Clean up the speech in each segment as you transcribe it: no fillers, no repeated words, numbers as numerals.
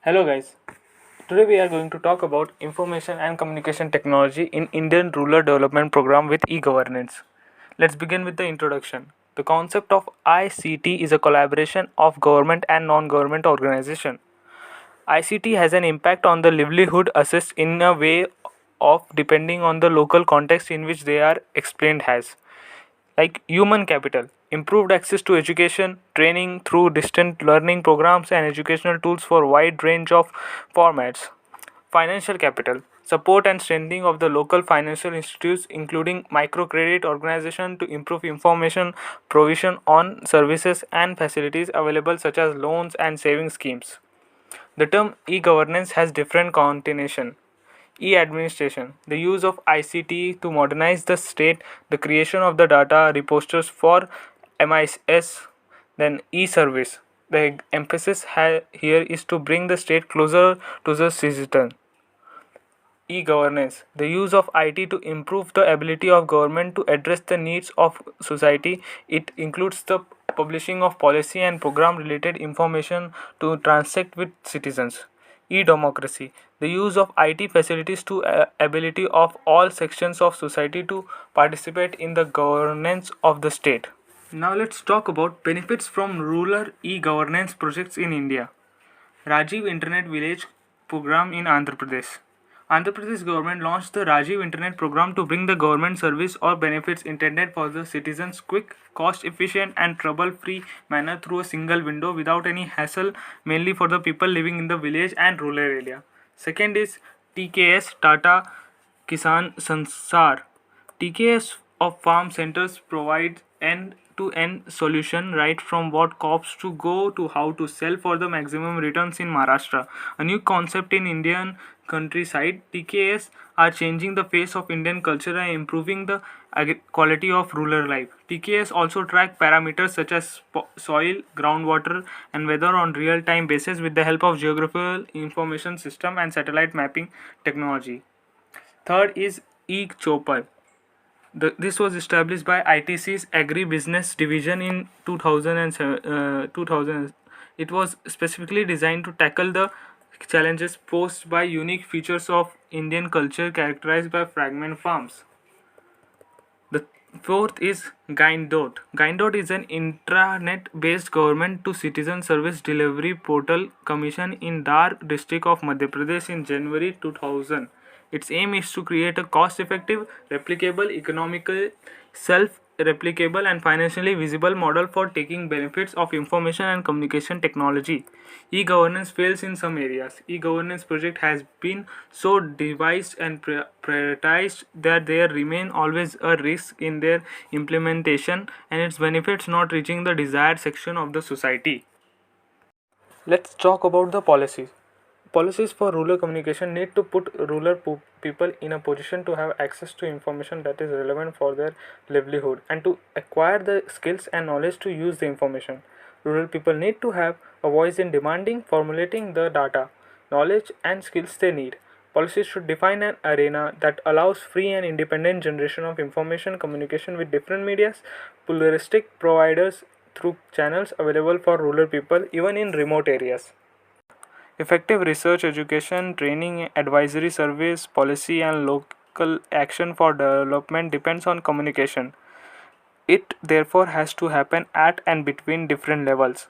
Hello guys. Today we are going to talk about information and communication technology in Indian Rural Development Program with e-governance. Let's begin with the introduction. The concept of ICT is a collaboration of government and non-government organization. ICT has an impact on the livelihood assist in a way of depending on the local context in which they are explained as like human capital, improved access to education, training through distant learning programs and educational tools for wide range of formats. Financial capital, support and strengthening of the local financial institutes including microcredit organization to improve information provision on services and facilities available such as loans and saving schemes. The term e-governance has different connotation. E-administration, the use of ICT to modernize the state, the creation of the data repositories for MIS, then e-service. The emphasis here is to bring the state closer to the citizen. E-governance, the use of IT to improve the ability of government to address the needs of society. It includes the publishing of policy and program related information to transact with citizens. E-democracy, the use of IT facilities to ability of all sections of society to participate in the governance of the state. Now let's talk about benefits from rural e-governance projects in India. Rajiv Internet Village program in Andhra Pradesh. Andhra Pradesh government launched the Rajiv Internet program to bring the government service or benefits intended for the citizens quick, cost efficient and trouble free manner through a single window without any hassle, mainly for the people living in the village and rural area. Second is TKS Tata Kisan Sansar. TKS of farm centers provides end-to-end solution right from what crops to go to how to sell for the maximum returns in Maharashtra. A new concept in Indian countryside, TKS are changing the face of Indian culture and improving the quality of rural life. TKS also track parameters such as soil, groundwater and weather on real-time basis with the help of geographical information system and satellite mapping technology. Third is e-Chopper. This was established by ITC's Agri-Business Division in 2000. It was specifically designed to tackle the challenges posed by unique features of Indian culture characterized by fragment farms. The fourth is Gaindot. Gaindot is an intranet-based government-to-citizen service delivery portal commissioned in Dar district of Madhya Pradesh in January 2000. Its aim is to create a cost-effective, replicable, economical, self-replicable and financially visible model for taking benefits of information and communication technology. E-governance fails in some areas. E-governance project has been so devised and prioritized that there remain always a risk in their implementation and its benefits not reaching the desired section of the society. Let's talk about the policies. Policies for rural communication need to put rural people in a position to have access to information that is relevant for their livelihood and to acquire the skills and knowledge to use the information. Rural people need to have a voice in demanding, formulating the data, knowledge, and skills they need. Policies should define an arena that allows free and independent generation of information communication with different medias, pluralistic providers through channels available for rural people even in remote areas. Effective research, education, training, advisory service, policy, and local action for development depends on communication. It therefore has to happen at and between different levels.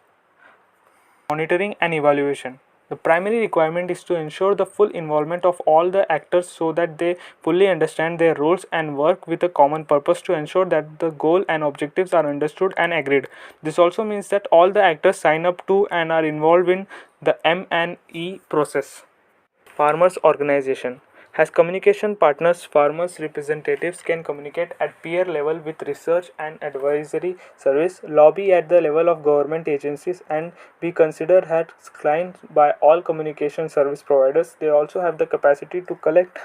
Monitoring and evaluation. The primary requirement is to ensure the full involvement of all the actors so that they fully understand their roles and work with a common purpose to ensure that the goal and objectives are understood and agreed. This also means that all the actors sign up to and are involved in the M&E process. Farmers organization has communication partners. Farmers representatives can communicate at peer level with research and advisory service, lobby at the level of government agencies and be considered as clients by all communication service providers. They also have the capacity to collect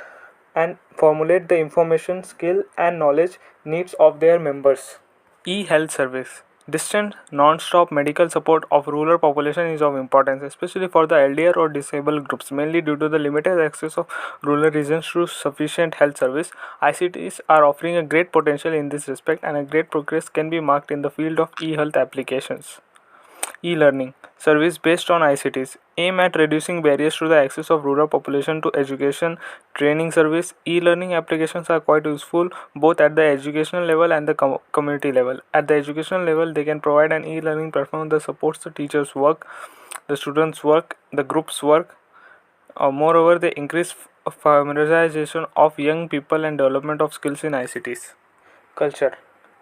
and formulate the information, skill and knowledge needs of their members. E-health service. Distant, non-stop medical support of rural population is of importance, especially for the elderly or disabled groups, mainly due to the limited access of rural regions to sufficient health service. ICTs are offering a great potential in this respect, and a great progress can be marked in the field of e-health applications. E-learning service based on ICTs aim at reducing barriers to the access of rural population to education training service. E-learning applications are quite useful both at the educational level and the community level. At the educational level, they can provide an e-learning platform that supports the teachers' work, the students' work, the group's work. Moreover, they increase familiarization of young people and development of skills in ICTs. Culture.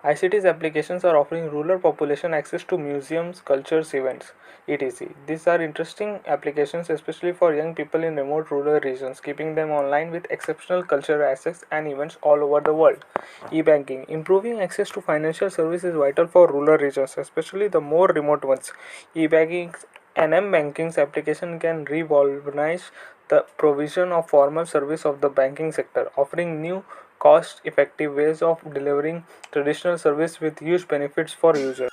ICT's applications are offering rural population access to museums, cultures, events, etc. These are interesting applications especially for young people in remote rural regions, keeping them online with exceptional cultural assets and events all over the world. E-banking. Improving access to financial services is vital for rural regions, especially the more remote ones. E-banking and M-banking's application can revolutionize the provision of formal service of the banking sector, offering new cost effective ways of delivering traditional service with huge benefits for users.